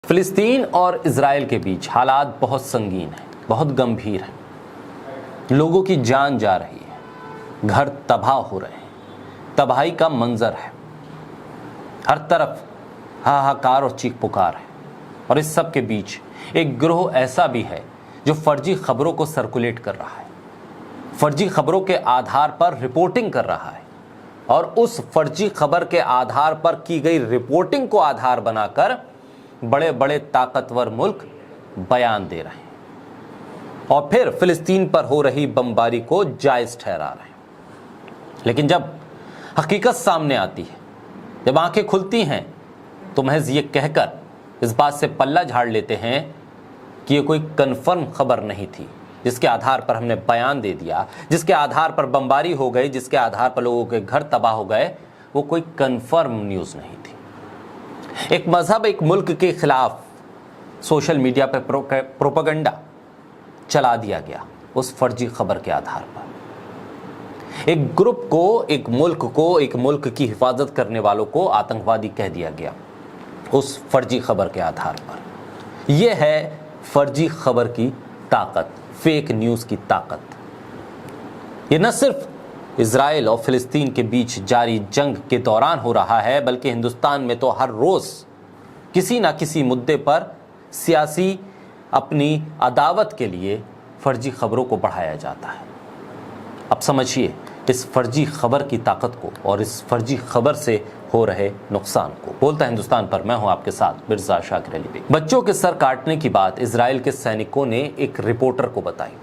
फिलिस्तीन और इजराइल के बीच हालात बहुत संगीन हैं, बहुत गंभीर हैं। लोगों की जान जा रही है, घर तबाह हो रहे हैं, तबाही का मंजर है, हर तरफ हाहाकार और चीख पुकार है। और इस सब के बीच एक गिरोह ऐसा भी है जो फर्जी खबरों को सर्कुलेट कर रहा है, फर्जी खबरों के आधार पर रिपोर्टिंग कर रहा है और उस फर्जी खबर के आधार पर की गई रिपोर्टिंग को आधार बनाकर बड़े बड़े ताकतवर मुल्क बयान दे रहे हैं और फिर फिलिस्तीन पर हो रही बमबारी को जायज ठहरा रहे हैं। लेकिन जब हकीकत सामने आती है, जब आंखें खुलती हैं, तो महज ये कहकर इस बात से पल्ला झाड़ लेते हैं कि ये कोई कन्फर्म खबर नहीं थी जिसके आधार पर हमने बयान दे दिया, जिसके आधार पर बमबारी हो गई, जिसके आधार पर लोगों के घर तबाह हो गए, वो कोई कन्फर्म न्यूज़ नहीं थी। एक मजहब, एक मुल्क के खिलाफ सोशल मीडिया पर प्रोपेगेंडा चला दिया गया उस फर्जी खबर के आधार पर। एक ग्रुप को, एक मुल्क को, एक मुल्क की हिफाजत करने वालों को आतंकवादी कह दिया गया उस फर्जी खबर के आधार पर। यह है फर्जी खबर की ताकत, फेक न्यूज़ की ताकत। ये न सिर्फ इजराइल और फिलिस्तीन के बीच जारी जंग के दौरान हो रहा है, बल्कि हिंदुस्तान में तो हर रोज़ किसी ना किसी मुद्दे पर सियासी अपनी अदावत के लिए फर्जी खबरों को बढ़ाया जाता है। अब समझिए इस फर्जी खबर की ताकत को और इस फर्जी खबर से हो रहे नुकसान को। बोलता हिंदुस्तान पर मैं हूं आपके साथ मिर्जा शाकिर अली। बच्चों के सर काटने की बात इजराइल के सैनिकों ने एक रिपोर्टर को बताई।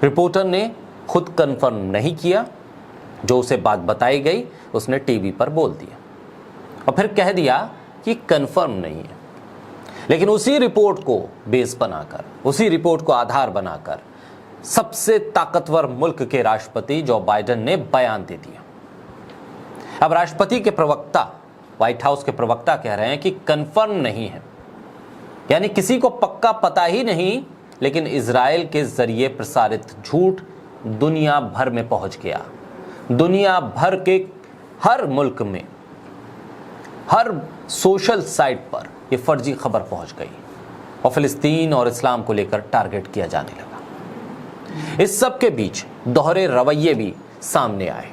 रिपोर्टर ने खुद कन्फर्म नहीं किया, जो उसे बात बताई गई उसने टीवी पर बोल दिया और फिर कह दिया कि कन्फर्म नहीं है। लेकिन उसी रिपोर्ट को बेस बनाकर, उसी रिपोर्ट को आधार बनाकर सबसे ताकतवर मुल्क के राष्ट्रपति जो बाइडेन ने बयान दे दिया। अब राष्ट्रपति के प्रवक्ता, व्हाइट हाउस के प्रवक्ता कह रहे हैं कि कन्फर्म नहीं है, यानी किसी को पक्का पता ही नहीं, लेकिन इजराइल के जरिए प्रसारित झूठ दुनिया भर में पहुंच गया। दुनिया भर के हर मुल्क में, हर सोशल साइट पर यह फर्जी खबर पहुंच गई और फिलिस्तीन और इस्लाम को लेकर टारगेट किया जाने लगा। इस सब के बीच दोहरे रवैये भी सामने आए।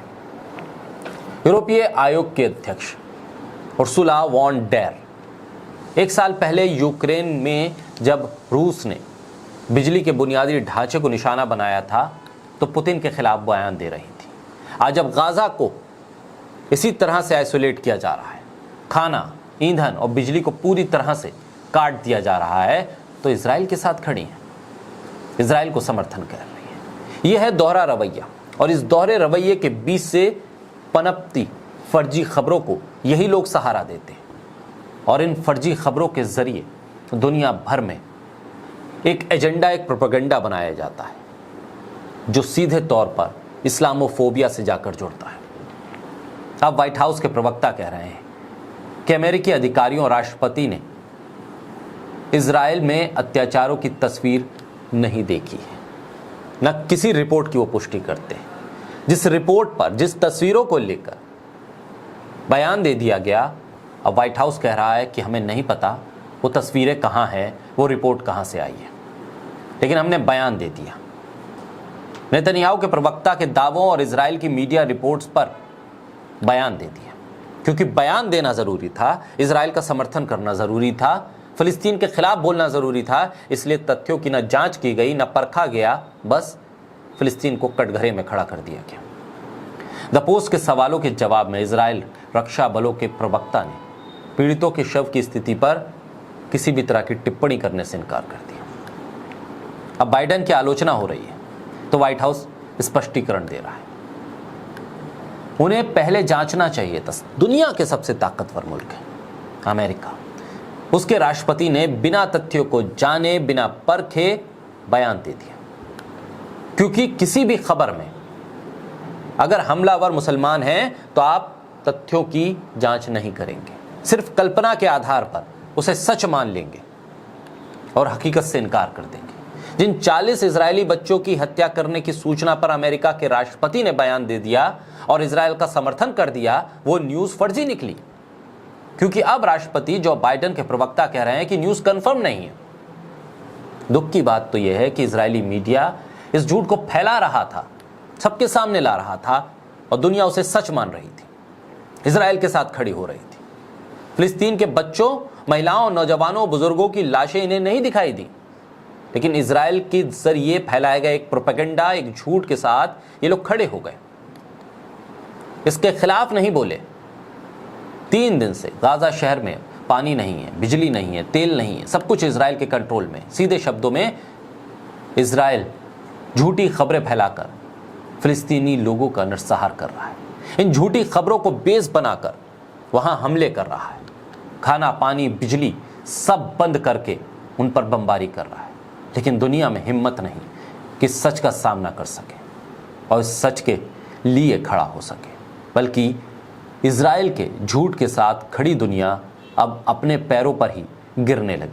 यूरोपीय आयोग के अध्यक्ष उर्सुला वॉन डेर एक साल पहले यूक्रेन में जब रूस ने बिजली के बुनियादी ढांचे को निशाना बनाया था, तो पुतिन के खिलाफ बयान दे रही थी। आज जब गाजा को इसी तरह से आइसोलेट किया जा रहा है, खाना, ईंधन और बिजली को पूरी तरह से काट दिया जा रहा है, तो इजराइल के साथ खड़ी हैं, इजराइल को समर्थन कर रही है। यह है दोहरा रवैया और इस दोहरे रवैये के बीच से पनपती फर्जी खबरों को यही लोग सहारा देते हैं और इन फर्जी खबरों के जरिए दुनिया भर में एक एजेंडा, एक प्रोपेगेंडा बनाया जाता है जो सीधे तौर पर इस्लामोफोबिया से जाकर जुड़ता है। अब व्हाइट हाउस के प्रवक्ता कह रहे हैं कि अमेरिकी अधिकारियों और राष्ट्रपति ने इजराइल में अत्याचारों की तस्वीर नहीं देखी है, न किसी रिपोर्ट की वो पुष्टि करते हैं। जिस रिपोर्ट पर, जिस तस्वीरों को लेकर बयान दे दिया गया, अब व्हाइट हाउस कह रहा है कि हमें नहीं पता वो तस्वीरें कहाँ हैं, वो रिपोर्ट कहाँ से आई है, लेकिन हमने बयान दे दिया। नेतन्याहू के प्रवक्ता के दावों और इजराइल की मीडिया रिपोर्ट्स पर बयान दे दिया, क्योंकि बयान देना ज़रूरी था, इजराइल का समर्थन करना ज़रूरी था, फिलिस्तीन के खिलाफ बोलना ज़रूरी था। इसलिए तथ्यों की न जांच की गई, न परखा गया, बस फिलिस्तीन को कटघरे में खड़ा कर दिया गया। द पोस्ट के सवालों के जवाब में इजराइल रक्षा बलों के प्रवक्ता ने पीड़ितों के शव की स्थिति पर किसी भी तरह की टिप्पणी करने से इनकार कर दिया। अब बाइडेन की आलोचना हो रही है तो व्हाइट हाउस स्पष्टीकरण दे रहा है। उन्हें पहले जांचना चाहिए था। दुनिया के सबसे ताकतवर मुल्क है अमेरिका, उसके राष्ट्रपति ने बिना तथ्यों को जाने, बिना परखे बयान दे दिया, क्योंकि किसी भी खबर में अगर हमलावर मुसलमान हैं तो आप तथ्यों की जांच नहीं करेंगे, सिर्फ कल्पना के आधार पर उसे सच मान लेंगे और हकीकत से इनकार कर देंगे। जिन 40 इजरायली बच्चों की हत्या करने की सूचना पर अमेरिका के राष्ट्रपति ने बयान दे दिया और इजराइल का समर्थन कर दिया, वो न्यूज़ फर्जी निकली। क्योंकि अब राष्ट्रपति जो बाइडेन के प्रवक्ता कह रहे हैं कि न्यूज़ कंफर्म नहीं है। दुख की बात तो यह है कि इजरायली मीडिया इस झूठ को फैला रहा था, सबके सामने ला रहा था और दुनिया उसे सच मान रही थी, इजराइल के साथ खड़ी हो रही थी। फिलिस्तीन के बच्चों, महिलाओं, नौजवानों, बुजुर्गों की लाशें इन्हें नहीं दिखाई दी, लेकिन इजराइल के जरिए फैलाए गए एक प्रोपेगेंडा, एक झूठ के साथ ये लोग खड़े हो गए, इसके खिलाफ नहीं बोले। 3 दिन से गाजा शहर में पानी नहीं है, बिजली नहीं है, तेल नहीं है, सब कुछ इजराइल के कंट्रोल में। सीधे शब्दों में इजराइल झूठी खबरें फैलाकर फिलिस्तीनी लोगों का नरसंहार कर रहा है। इन झूठी खबरों को बेस बनाकर वहां हमले कर रहा है, खाना, पानी, बिजली सब बंद करके उन पर बमबारी कर रहा है। लेकिन दुनिया में हिम्मत नहीं कि सच का सामना कर सके और इस सच के लिए खड़ा हो सके, बल्कि इजराइल के झूठ के साथ खड़ी दुनिया अब अपने पैरों पर ही गिरने लगी।